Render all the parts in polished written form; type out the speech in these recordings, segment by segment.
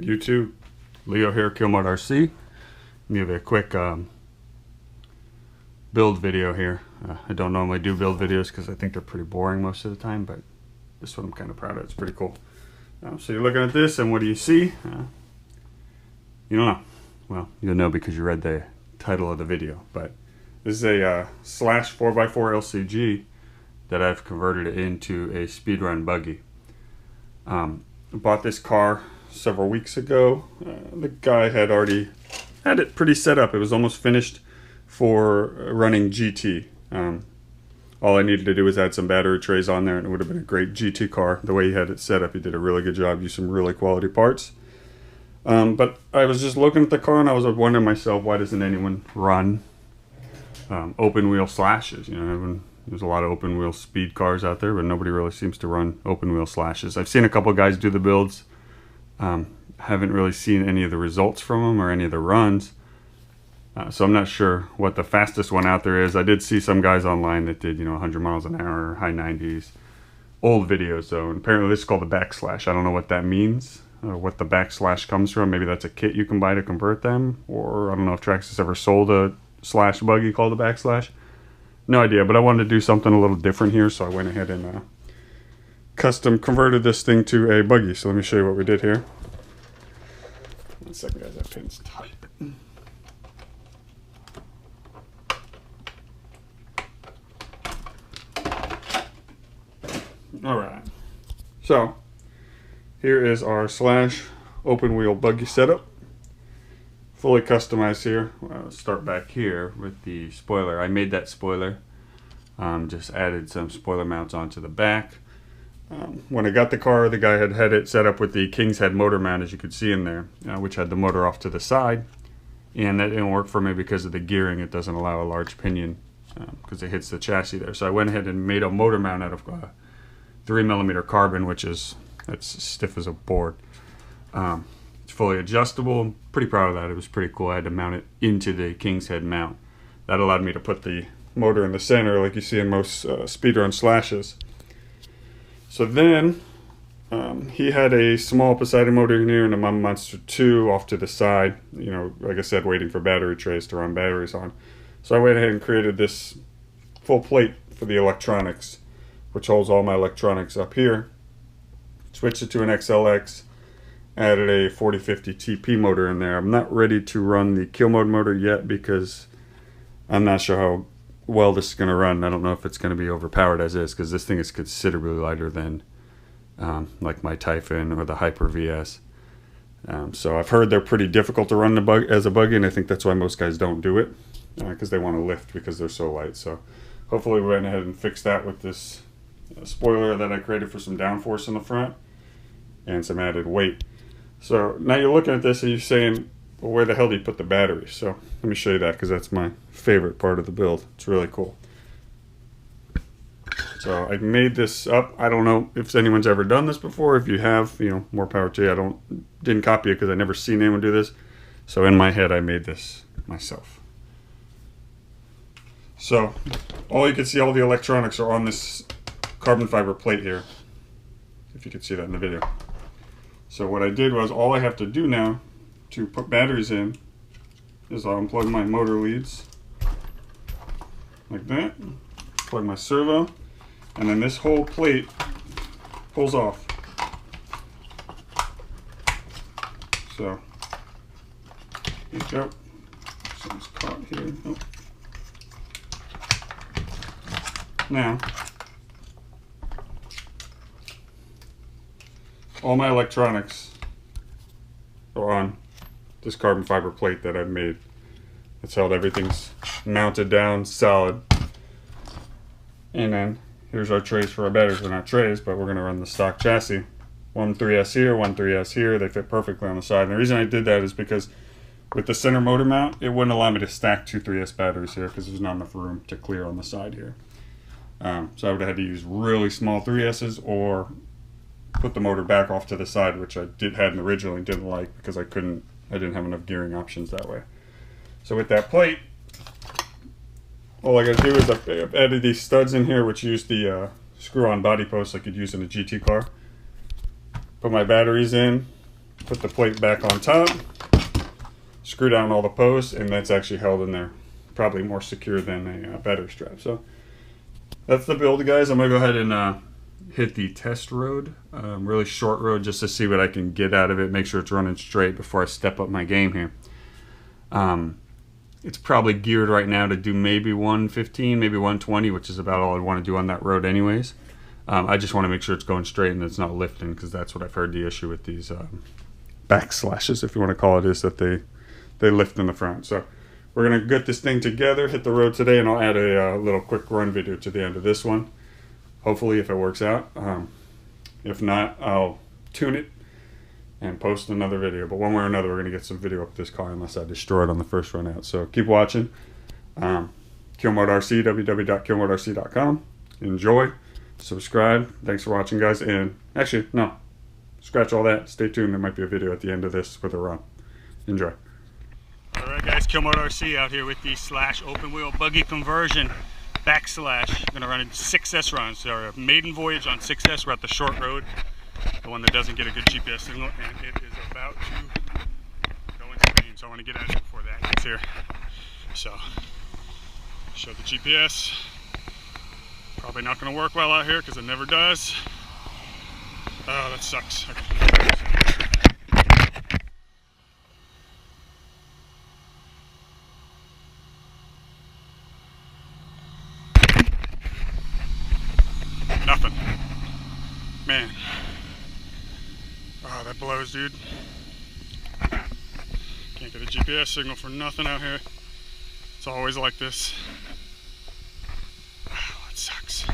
YouTube, Leo here, Killmode RC. Give you a quick build video here. I don't normally do build videos because I think they're pretty boring most of the time, but this one I'm kind of proud of. It's pretty cool. So you're looking at this, and what do you see? You don't know. Well, you'll know because you read the title of the video. But this is a Slash 4x4 LCG that I've converted it into a speedrun buggy. I bought this car several weeks ago. The guy had already had it pretty set up. It was almost finished for running GT. All I needed to do was add some battery trays on there and it would have been a great GT car. The way he had it set up, he did a really good job, used some really quality parts. But I was just looking at the car and I was wondering myself, why doesn't anyone run open wheel slashes? You know, there's a lot of open wheel speed cars out there, but nobody really seems to run open wheel slashes. I've seen a couple guys do the builds. Haven't really seen any of the results from them or any of the runs. So I'm not sure what the fastest one out there is. I did see some guys online that did, 100 miles an hour, high 90s. Old videos though, and apparently this is called the BackSlash. I don't know what that means, or what the BackSlash comes from. Maybe that's a kit you can buy to convert them, or I don't know if Traxxas ever sold a slash buggy called the BackSlash. No idea, but I wanted to do something a little different here, so I went ahead and custom converted this thing to a buggy. So let me show you what we did here. 1 second, guys, that pin's tight. Alright, so here is our Slash open wheel buggy setup. Fully customized here. I'll start back here with the spoiler. I made that spoiler. Just added some spoiler mounts onto the back. When I got the car, the guy had it set up with the King's Head motor mount, as you could see in there, which had the motor off to the side. And that didn't work for me because of the gearing. It doesn't allow a large pinion because it hits the chassis there. So I went ahead and made a motor mount out of 3mm carbon, that's stiff as a board. It's fully adjustable. I'm pretty proud of that. It was pretty cool. I had to mount it into the King's Head mount. That allowed me to put the motor in the center like you see in most speedrun slashes. So then he had a small Poseidon motor in here and a Mama Monster 2 off to the side, like I said, waiting for battery trays to run batteries on. So I went ahead and created this full plate for the electronics, which holds all my electronics up here. Switched it to an XLX, added a 4050 TP motor in there. I'm not ready to run the Killmode motor yet because I'm not sure how well this is going to run. I don't know if it's going to be overpowered as is, because this thing is considerably lighter than like my Typhon or the Hyper VS. So I've heard they're pretty difficult to run as a buggy, and I think that's why most guys don't do it, because they want to lift because they're so light. So hopefully we went ahead and fixed that with this spoiler that I created for some downforce in the front and some added weight. So now you're looking at this and you're saying, well, where the hell do you put the battery? So let me show you that, because that's my favorite part of the build. It's really cool. So I made this up. I don't know if anyone's ever done this before. If you have, more power to you. I didn't copy it because I never seen anyone do this. So in my head I made this myself. So all you can see, all the electronics are on this carbon fiber plate here, if you can see that in the video. So what I did was, all I have to do now to put batteries in is I'll unplug my motor leads like that, plug my servo, and then this whole plate pulls off. So there you go. Something's caught here. Oh. Now all my electronics are on this carbon fiber plate that I've made. It's held, everything's mounted down solid. And then here's our trays for our batteries. They're not trays, but we're going to run the stock chassis. One 3S here, one 3S here. They fit perfectly on the side. And the reason I did that is because with the center motor mount, it wouldn't allow me to stack two 3S batteries here because there's not enough room to clear on the side here. So I would have had to use really small 3Ss or put the motor back off to the side, which I hadn't originally, didn't like, because I didn't have enough gearing options that way. So with that plate, all I gotta do is I've added these studs in here, which use the screw-on body posts like you'd use in a GT car. Put my batteries in, put the plate back on top, screw down all the posts, and that's actually held in there. Probably more secure than a battery strap. So that's the build, guys. I'm gonna go ahead and hit the test road, really short road, just to see what I can get out of it, make sure it's running straight before I step up my game here. It's probably geared right now to do maybe 115, maybe 120, which is about all I want to do on that road anyways. I just want to make sure it's going straight and it's not lifting, because that's what I've heard the issue with these backslashes, if you want to call it, is that they lift in the front. So we're going to get this thing together, hit the road today, and I'll add a little quick run video to the end of this one. Hopefully, if it works out. If not, I'll tune it and post another video. But one way or another, we're going to get some video up this car unless I destroy it on the first run out. So keep watching. KillModeRC, www.killmoderc.com. Enjoy. Subscribe. Thanks for watching, guys. And actually, no. Scratch all that. Stay tuned. There might be a video at the end of this with a run. Enjoy. Alright, guys. KillModeRC out here with the Slash open wheel buggy conversion. BackSlash. I'm going to run in 6S runs. So our maiden voyage on 6S. We're at the short road, the one that doesn't get a good GPS signal, and it is about to go into Spain. So I want to get out of it before that gets here. So, show the GPS. Probably not going to work well out here because it never does. Oh, that sucks. Okay. Nothing. Man. Oh, that blows, dude. Can't get a GPS signal for nothing out here. It's always like this. Oh, that sucks.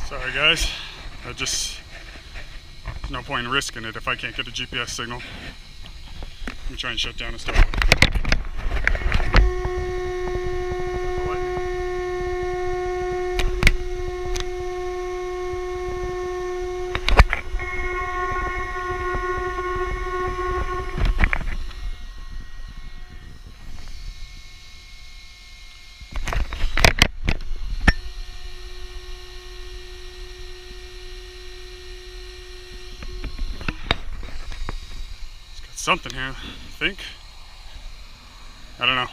Sorry guys, there's no point in risking it if I can't get a GPS signal. Let me try and shut down and start. Something here, I think. I don't know.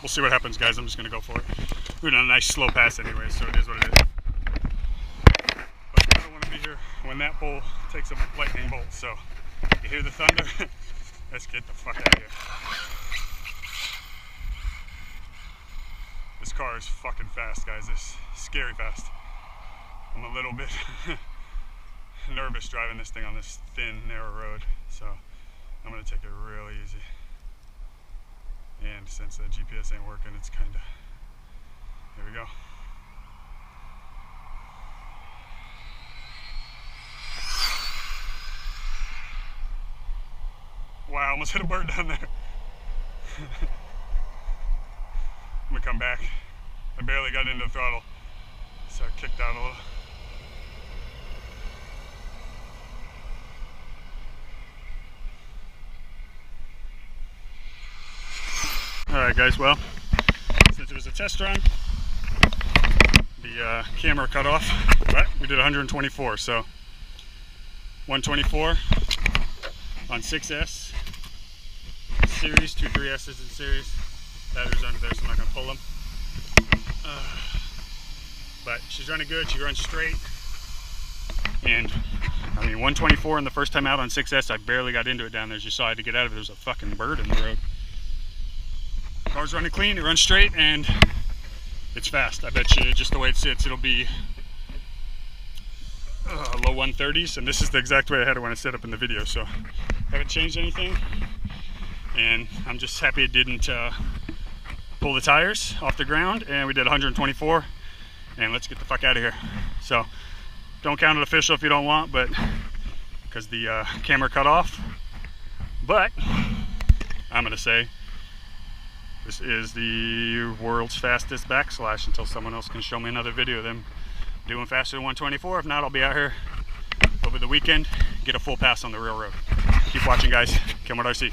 We'll see what happens, guys. I'm just gonna go for it. We're doing a nice slow pass anyway, so it is what it is. But I don't want to be here when that bull takes a lightning bolt. So you hear the thunder? Let's get the fuck out of here. This car is fucking fast, guys. It's scary fast. I'm a little bit nervous driving this thing on this thin, narrow road. So I'm going to take it real easy. And since the GPS ain't working, it's kind of... Here we go. Wow, I almost hit a bird down there. I'm going to come back. I barely got into the throttle, so I kicked out a little. Alright guys, well, since it was a test run, the camera cut off, but we did 124, so 124 on 6S series, 2 3S's in series. Batteries under there, so I'm not going to pull them. But she's running good, she runs straight. And I mean, 124 in the first time out on 6S, I barely got into it down there. As you saw, I had to get out of it. There's a fucking bird in the road. Car's running clean, it runs straight, and it's fast. I bet you just the way it sits, it'll be low 130s, and this is the exact way I had it when I set up in the video, so haven't changed anything. And I'm just happy it didn't pull the tires off the ground, and we did 124, and let's get the fuck out of here. So Don't count it official if you don't want, but because the camera cut off. But I'm gonna say this is the world's fastest backslash until someone else can show me another video of them doing faster than 124. If not, I'll be out here over the weekend, get a full pass on the railroad. Keep watching, guys. Kenwood RC.